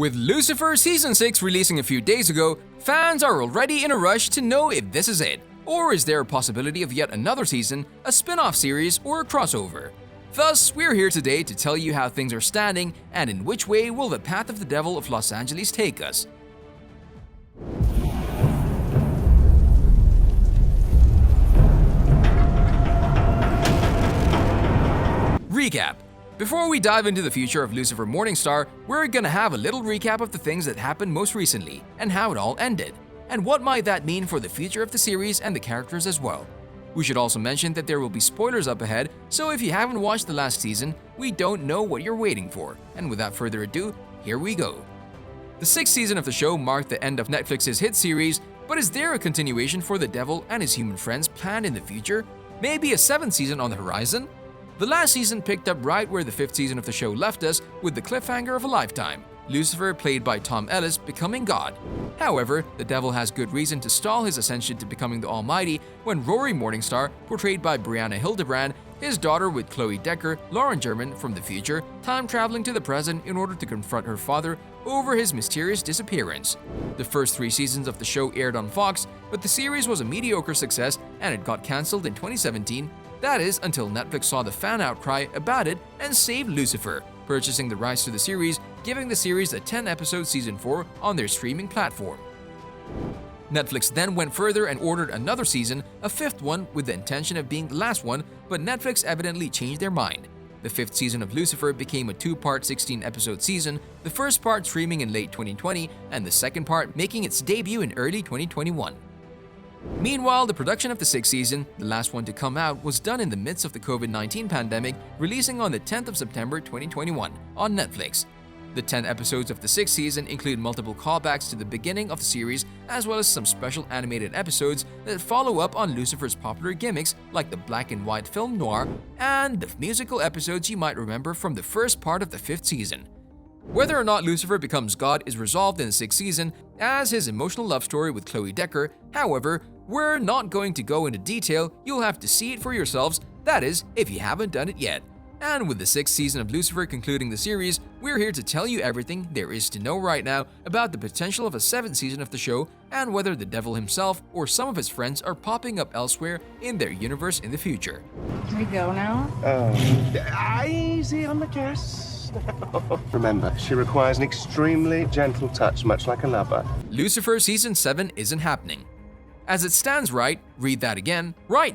With Lucifer Season 6 releasing a few days ago, fans are already in a rush to know if this is it, or is there a possibility of yet another season, a spin-off series, or a crossover. Thus, we're here today to tell you how things are standing and in which way will the path of the devil of Los Angeles take us. Recap. Before we dive into the future of Lucifer Morningstar, we're gonna have a little recap of the things that happened most recently and how it all ended, and what might that mean for the future of the series and the characters as well. We should also mention that there will be spoilers up ahead, so if you haven't watched the last season, we don't know what you're waiting for. And without further ado, here we go. The 6th season of the show marked the end of Netflix's hit series, but is there a continuation for the devil and his human friends planned in the future? Maybe a 7th season on the horizon? The last season picked up right where the 5th season of the show left us, with the cliffhanger of a lifetime, Lucifer, played by Tom Ellis, becoming God. However, the devil has good reason to stall his ascension to becoming the Almighty when Rory Morningstar, portrayed by Brianna Hildebrand, his daughter with Chloe Decker, Lauren German from the future, time-traveling to the present in order to confront her father over his mysterious disappearance. The first 3 seasons of the show aired on Fox, but the series was a mediocre success and it got cancelled in 2017. That is, until Netflix saw the fan outcry about it and saved Lucifer, purchasing the rights to the series, giving the series a 10-episode season 4 on their streaming platform. Netflix then went further and ordered another season, a 5th one, with the intention of being the last one, but Netflix evidently changed their mind. The 5th season of Lucifer became a 2-part 16-episode season, the first part streaming in late 2020 and the second part making its debut in early 2021. Meanwhile, the production of the 6th season, the last one to come out, was done in the midst of the COVID-19 pandemic, releasing on the 10th of September 2021 on Netflix. The 10 episodes of the 6th season include multiple callbacks to the beginning of the series, as well as some special animated episodes that follow up on Lucifer's popular gimmicks like the black and white film noir and the musical episodes you might remember from the first part of the 5th season. Whether or not Lucifer becomes God is resolved in the 6th season as his emotional love story with Chloe Decker. However, we're not going to go into detail, you'll have to see it for yourselves, that is, if you haven't done it yet. And with the 6th season of Lucifer concluding the series, we're here to tell you everything there is to know right now about the potential of a 7th season of the show and whether the devil himself or some of his friends are popping up elsewhere in their universe in the future. Can we go now? Easy on the gas. Remember, she requires an extremely gentle touch, much like a lover. Lucifer Season 7 isn't happening. As it stands right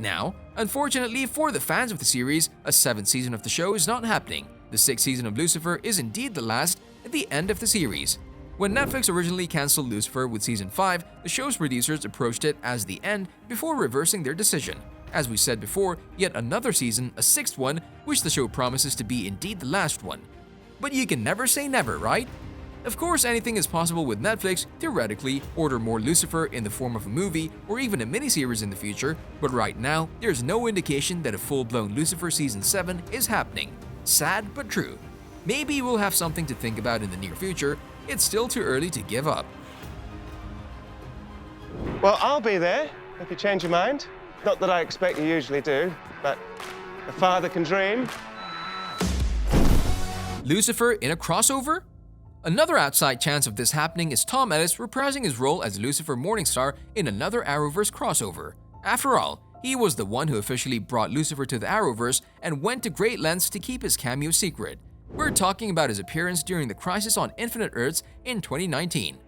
now, unfortunately for the fans of the series, a 7th season of the show is not happening. The 6th season of Lucifer is indeed the last, at the end of the series. When Netflix originally cancelled Lucifer with Season 5, the show's producers approached it as the end before reversing their decision. As we said before, yet another season, a 6th one, which the show promises to be indeed the last one. But you can never say never, right? Of course, anything is possible with Netflix, theoretically, order more Lucifer in the form of a movie or even a miniseries in the future, but right now, there's no indication that a full-blown Lucifer Season 7 is happening. Sad but true. Maybe we'll have something to think about in the near future, it's still too early to give up. Well, I'll be there if you change your mind. Not that I expect you usually do, but a father can dream. Lucifer in a crossover? Another outside chance of this happening is Tom Ellis reprising his role as Lucifer Morningstar in another Arrowverse crossover. After all, he was the one who officially brought Lucifer to the Arrowverse and went to great lengths to keep his cameo secret. We're talking about his appearance during the Crisis on Infinite Earths in 2019.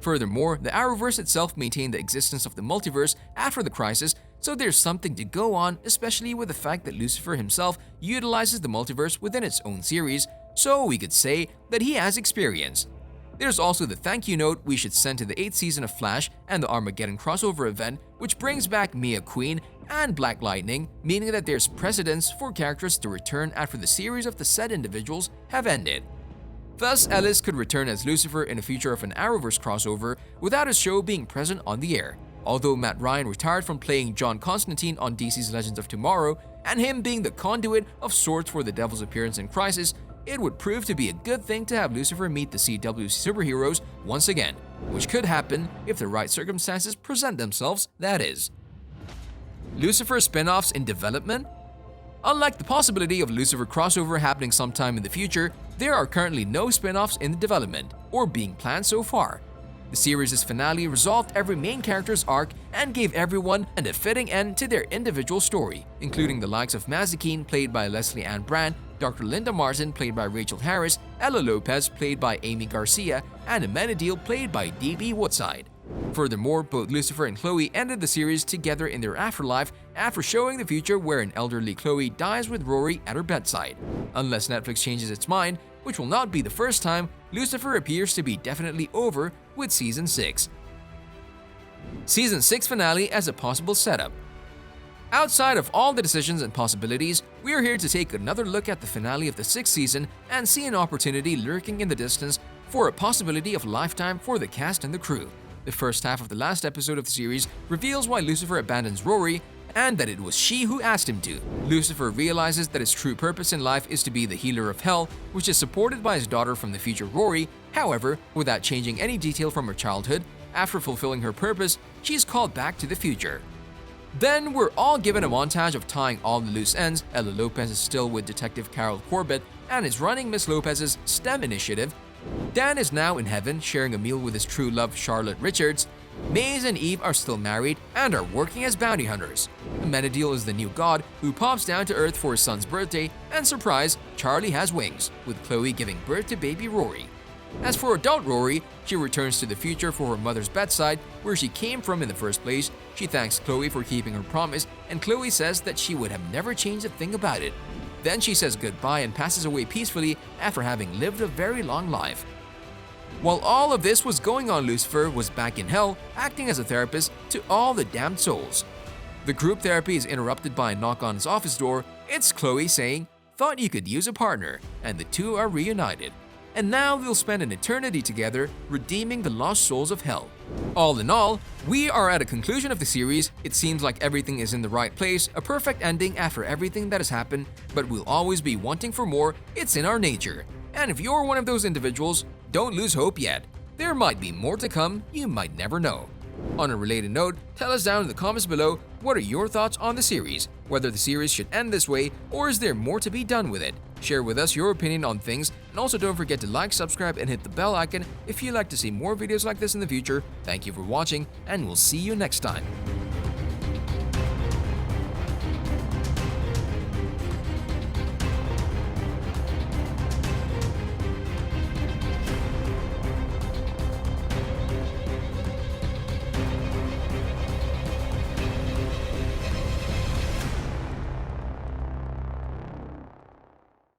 Furthermore, the Arrowverse itself maintained the existence of the multiverse after the Crisis, so there's something to go on, especially with the fact that Lucifer himself utilizes the multiverse within its own series, so we could say that he has experience. There's also the thank you note we should send to the 8th season of Flash and the Armageddon crossover event, which brings back Mia Queen and Black Lightning, meaning that there's precedence for characters to return after the series of the said individuals have ended. Thus, Ellis could return as Lucifer in a future of an Arrowverse crossover without his show being present on the air. Although Matt Ryan retired from playing John Constantine on DC's Legends of Tomorrow, and him being the conduit of sorts for the Devil's appearance in Crisis, it would prove to be a good thing to have Lucifer meet the CW superheroes once again, which could happen if the right circumstances present themselves, that is. Lucifer spin-offs in development? Unlike the possibility of Lucifer crossover happening sometime in the future, there are currently no spin-offs in development or being planned so far. The series' finale resolved every main character's arc and gave everyone a fitting end to their individual story, including the likes of Mazikeen, played by Lesley-Ann Brandt, Dr. Linda Martin, played by Rachael Harris, Ella Lopez, played by Amy Garcia, and Amenadiel, played by D.B. Woodside. Furthermore, both Lucifer and Chloe ended the series together in their afterlife after showing the future where an elderly Chloe dies with Rory at her bedside. Unless Netflix changes its mind, which will not be the first time, Lucifer appears to be definitely over with Season 6. Season 6 finale as a possible setup. Outside of all the decisions and possibilities, we are here to take another look at the finale of the 6th season and see an opportunity lurking in the distance for a possibility of lifetime for the cast and the crew. The first half of the last episode of the series reveals why Lucifer abandons Rory and that it was she who asked him to. Lucifer realizes that his true purpose in life is to be the healer of hell, which is supported by his daughter from the future Rory. However, without changing any detail from her childhood, after fulfilling her purpose, she is called back to the future. Then we're all given a montage of tying all the loose ends. Ella Lopez is still with Detective Carol Corbett and is running Miss Lopez's STEM initiative. Dan is now in heaven sharing a meal with his true love Charlotte Richards. Maze and Eve are still married and are working as bounty hunters. Amenadiel is the new god who pops down to Earth for his son's birthday, and surprise, Charlie has wings, with Chloe giving birth to baby Rory. As for adult Rory, she returns to the future for her mother's bedside, where she came from in the first place. She thanks Chloe for keeping her promise, and Chloe says that she would have never changed a thing about it. Then she says goodbye and passes away peacefully after having lived a very long life. While all of this was going on, Lucifer was back in hell, acting as a therapist to all the damned souls. The group therapy is interrupted by a knock on his office door. It's Chloe saying, "Thought you could use a partner," and the two are reunited. And now they'll spend an eternity together, redeeming the lost souls of hell. All in all, we are at a conclusion of the series. It seems like everything is in the right place, a perfect ending after everything that has happened, but we'll always be wanting for more. It's in our nature. And if you're one of those individuals, don't lose hope yet. There might be more to come, you might never know. On a related note, tell us down in the comments below what are your thoughts on the series, whether the series should end this way or is there more to be done with it. Share with us your opinion on things, and also don't forget to like, subscribe, and hit the bell icon if you'd like to see more videos like this in the future. Thank you for watching, and we'll see you next time.